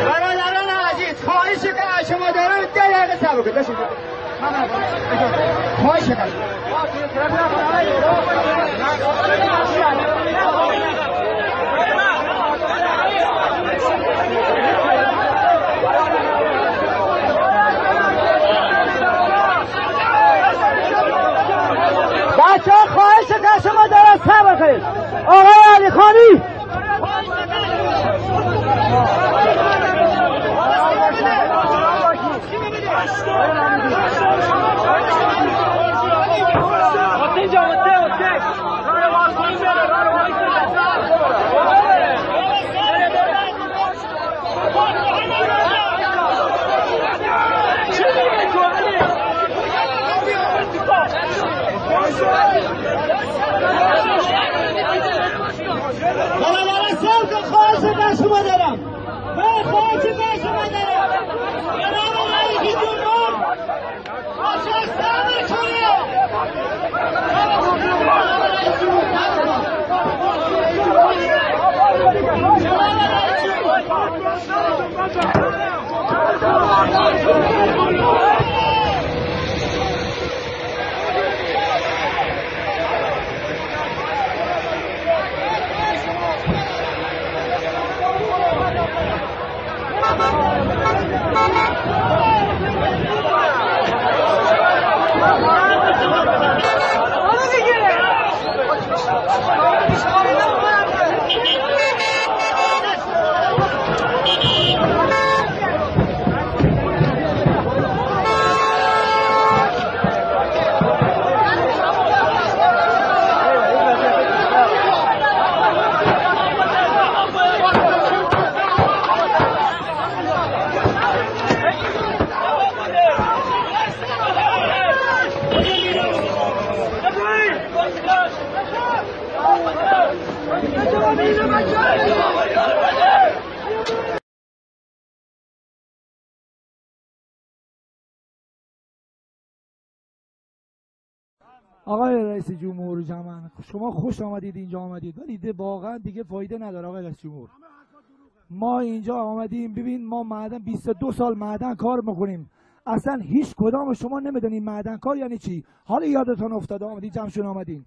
برادران عزیز، خواهشی که از شما دارم 10 دقیقه صبر کنید. خواهش کنم. بچه‌ها خواهش که شما دارم صبر کنید. آقای علی خانی آقای رئیس جمهور جمعاً شما خوش آمدید اینجا آمدید، ولی واقعا دیگه فایده نداره. آقای رئیس جمهور ما اینجا آمدیم، ببین ما معدن 22 سال معدن کار میکنیم، اصلا هیچ کدام شما نمیدونین معدن کار یعنی چی. حالا یادتون افتاده آمدید جمعشون آمدین،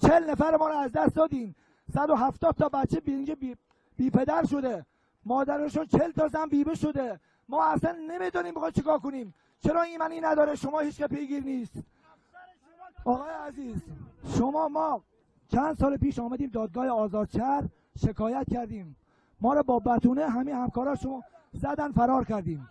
40 نفر ما رو از دست دادین، 170 تا بچه اینجا بی پدر شده، مادرشون 40 تا زن بیبه شده، ما اصلا نمیدونیم بخواد چیکار کنیم. چرا ایمنی نداره؟ شما هیچ که پیگیر نیست. آقای عزیز شما ما چند سال پیش آمدیم دادگاه آزادشهر شکایت کردیم، ما رو با بتونه همین همکارا شما زدن فرار کردیم.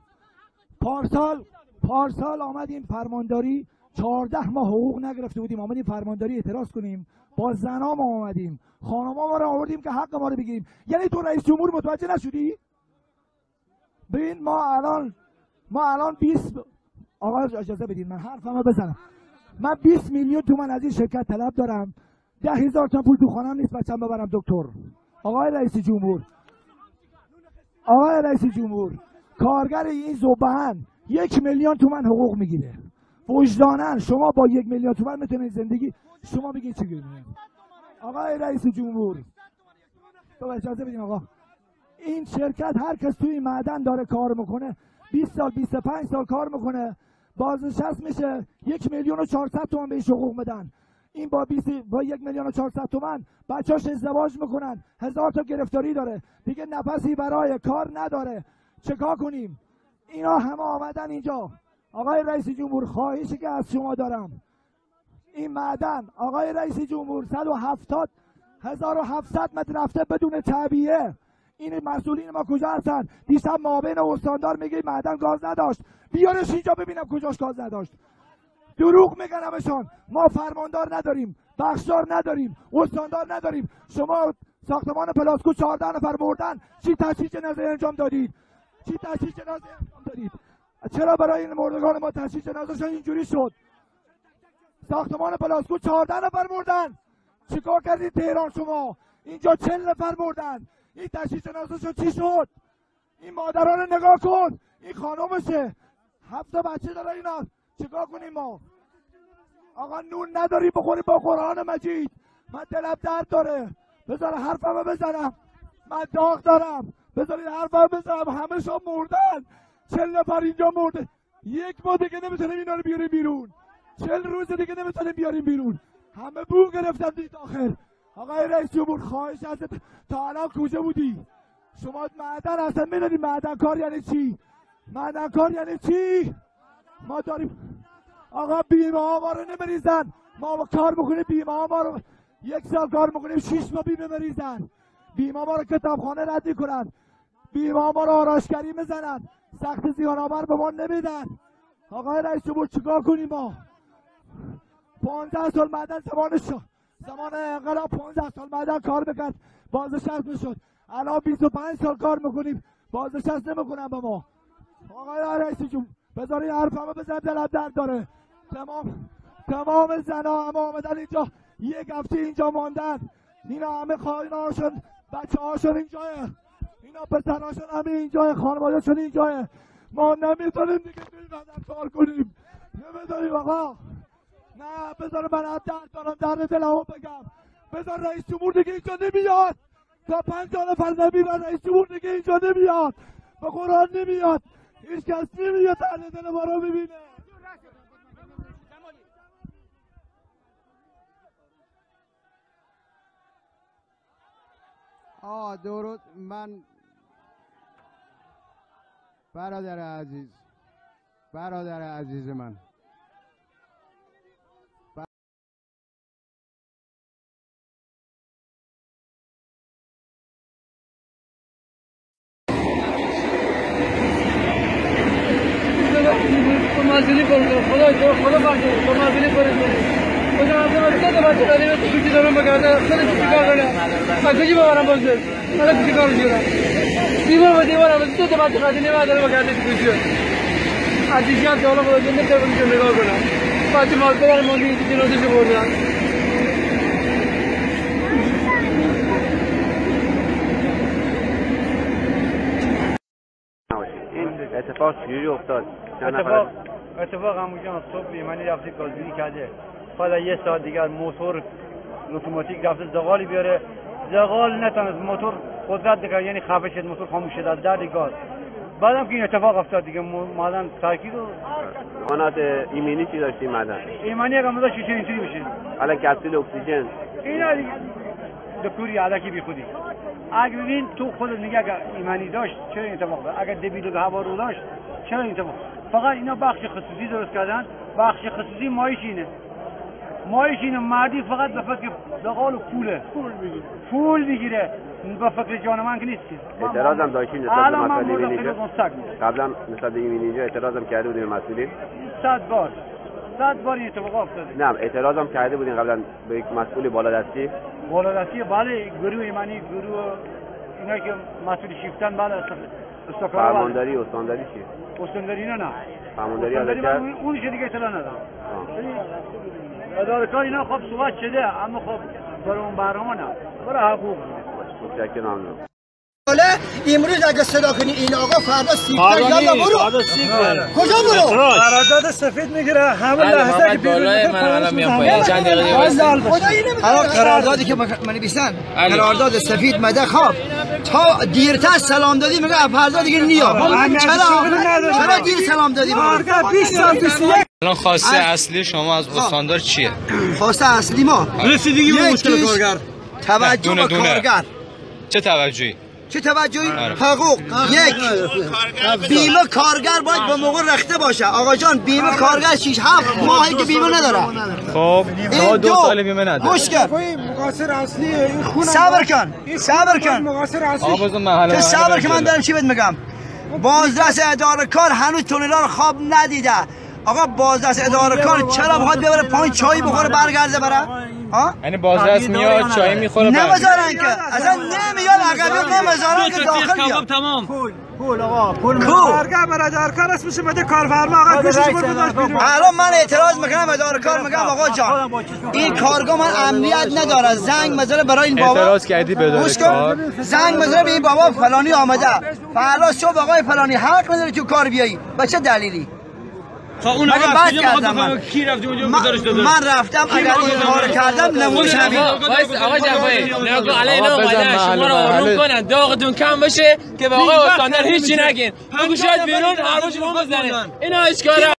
پارسال آمدیم فرمانداری 14 ماه حقوق نگرفته بودیم، آمدیم فرمانداری اعتراض کنیم، با زنام آمدیم، خانما ما رو آوردیم که حق ما رو بگیریم. یعنی تو رئیس جمهور متوجه نشدی؟ ببین ما الان 20 آقا اجازه بدید من حرفمو بزنم. من 20 میلیون تومان از این شرکت طلب دارم، 10,000 تومان پول تو خانم نیست بچم ببرم دکتر. آقای رئیس جمهور کارگر این زبهن 1 میلیون تومان حقوق میگیره، وجدانن شما با 1 میلیون تومان میتونید زندگی شما بگید چی گیرید؟ آقای رئیس جمهور تو اجازه بدین آقا، این شرکت هر کس توی معدن داره کار میکنه 20 سال 25 سال کار میکنه، بازنشست میشه 1,400,000 تومان بهش حقوق بدن. این با 1,400,000 تومان بچه‌اش ازدواج میکنن، 1000 تا گرفتاری داره، دیگه نفسی برای کار نداره. چیکار کنیم؟ اینا همه آمدن اینجا. آقای رئیس جمهور خواهشی که از شما دارم، این معدن آقای رئیس جمهور 170,700 متر رفته بدون تعبیه. این مسئولین ما کجا هستن؟ دیشب معاون استاندار میگه معدن گاز نداشت، بیارش اینجا ببینم کجاش گاز نداشت. دروغ میگن همشون. ما فرماندار نداریم، بخشدار نداریم، استاندار نداریم. شما ساختمان پلاسکو 14 نفر مردن، چی تشییع جنازه انجام دادید؟ چرا برای این مردگان ما تشییع جنازه‌شون اینجوری شد؟ ساختمان پلاسکو 14 نفر مردن، چیکار کردید تهران شما؟ اینجا 40 نفر مردن، این تشییع جنازه‌شون چی شد؟ این مادران رو نگاه کن، این خانومشه، 7 تا بچه داره اینا، چیکار کنیم ما؟ آقا نون نداری بخوری با قرآن مجید، من دلم درد داره، بذار حرفمو بزنم. من داغ دارم، بذارید حرفمو بزنم. همه شما مردن، 40 نفر اینجا مرده. یک ماه دیگه نمیتونیم اینا رو بیاریم بیرون، 40 روز دیگه نمیتونیم بیاریم بیرون. همه بو گرفتن دید آخر. آقای رئیس جمهور خواهش ازت، تا الان کجا بودی؟ شما معدن اصلا میدونی معدن کار یعنی چی؟ معدن کار یعنی چی؟ ما داریم آقا بیمه ها ما رو نمیریزن. ما کار میکنیم بیمه ها ما رو 1 سال کار میکنیم 6 ماه بیمه میریزن. بیمه ما رو کتابخانه رد میکنن، بیمه ها ما رو آراشگری میزنن، سخت زیان‌آور به ما نمیدن. آقای رئیس جمهور چیکار کنیم ما؟ 15 سال معدن زمان انقلاب 15 سال معدن کار میکرد بازنشست میشد. الان 25 سال کار میکنیم بازنشست نمیکنن به ما. آقای رئیس جمهور بذارید حرفمو بزنم، دلم درد داره. تمام زنا هم آمدن اینجا، 1 هفته اینجا ماندن. اینا همه خواهرانشون، بچه هاشون اینجاه، اینا پسرهاشون همه اینجاه، خانوادهشون اینجاه. ما نمیتونیم دیگه توی بدن کار کنیم، نمیتونیم آقا. نه بذار من هم درد دارم، درد دلمو بگم. بذار رئیس جمهور دیگه اینجا نمیاد، تا 50 نفر نمیرن رئیس جمهور دیگه اینجا نمیاد، به قرآن نمیاد، هیچ کس نمیاد درد دل ما رو ببینه. درود. من برادر عزیز من، مازنی کنید، خدا بخشید، مازنی کنید. خدا بچه دادیم تو چیزا رو بگرده، خدا چی کار کنه؟ من کجا ببرم بازه؟ من چی کار می‌کنم؟ دیوار به دیوار هم تو بچه خاطر نمیاد بگرده تو چیزا. عزیزیان که حالا خدا نمی‌تونه نگاه کنه. بچه مالدار موندی تو جنازه بردن. این اتفاق چجوری افتاد؟ اتفاق همونجا صبح بیمانی رفتی گازگیری کرده، بعد 1 ساعت دیگر موتور اتوماتیک رفته زغالی بیاره، زغال نتونست موتور قدرت دیگر، یعنی خفه شد، موتور خاموش شد از درد گاز. بعدم که این اتفاق افتاد دیگه معدن ترکید و امکانات ایمنی چی داشتی معدن؟ ایمنی اگه مدار شیشه اینطوری میشه. حالا کپسول اکسیژن اینا دیگه دکوری علکی بی خودی. اگه ببین تو خودت میگه اگه ایمنی داشت چرا این اتفاق افتاد؟ اگه دبیل هوا رو داشت چرا این اتفاق؟ فقط اینا بخش خصوصی درست کردن. بخش خصوصی مایش اینه مردی فقط به فکر زغال و پول بگیره به فکر جان من که نیست. اعتراضم داشتین نسبت به مسئله ایمنی؟ قبلا نسبت به ایمنی اعتراضم کرده بودیم مسئولین 100 بار این اتفاق افتاده. نه اعتراضم کرده بودین قبلا به یک مسئول بالادستی بله، گروه ایمنی، گروه اینا که مسئول شیفتن، بله استکار فرمانداری استانداری چی؟ استانداری نه فرمانداری ازش اونش دیگه اطلاع ندارم. اداره کار اینا خب صحبت شده، اما خب برای اون برنامه نه، برای حقوق. متشکرم. ممنون. امروز اگه صدا کنی این آقا فردا سیکتر یالا برو. کجا برو؟ قرارداد سفید میگیره همه لحظه که بیرون میاد. چند دقیقه قراردادی که من نوشتن قرارداد سفید مده خواب تا دیرتر سلام دادی میگه فردا دیگه نیا. چرا دیر سلام دادی؟ 20 سال پیش. الان خواسته اصلی شما از استاندار چیه؟ خواسته اصلی ما رسیدگی به مشکل کارگر، توجه به کارگر. چه توجهی؟ حقوق. یک بیمه کارگر باید به موقع رخته باشه. آقا جان بیمه کارگر 6-7 ماهی که بیمه نداره. خب ما 2 سال بیمه نداره. مشکل مقاصر اصلی این خونه. صبر کن مقاصر اصلی. آقا بزن محل صبر کن، من دارم چی بهت میگم. بازرس اداره کار هنوز تونلا رو خواب ندیده. آقا بازرس اداره کار چرا باید ببره پایین چای بخوره برگرده بره؟ یعنی بازرس میاد چای میخوره نمیذارن که اصلا نمیاد عقبی نمیذارن که داخل بیاد. تمام پول آقا پول کارگر برادر کار اسمش بده کارفرما آقا گوشش بود بیرون. الان من اعتراض میکنم اداره کار میگم آقا جان این کارگاه من امنیت نداره. زنگ مثلا برای این بابا اعتراض کردی به اداره کار؟ زنگ مثلا به این بابا فلانی آمده فردا صبح آقای فلانی حق نداره تو کار بیایی. به چه دلیلی؟ اون مگه آقا بحث کجا کردم بخواد کی رفت اونجا گزارش داده من رفتم اگر این کار کردم نمونش همین آقا جوایی نگو علی نه اومدن شما رو آروم کنن داغتون کم بشه که به آقای استاندار هیچی نگین بگو شاید بیرون حرفشون بزنه اینا اشکال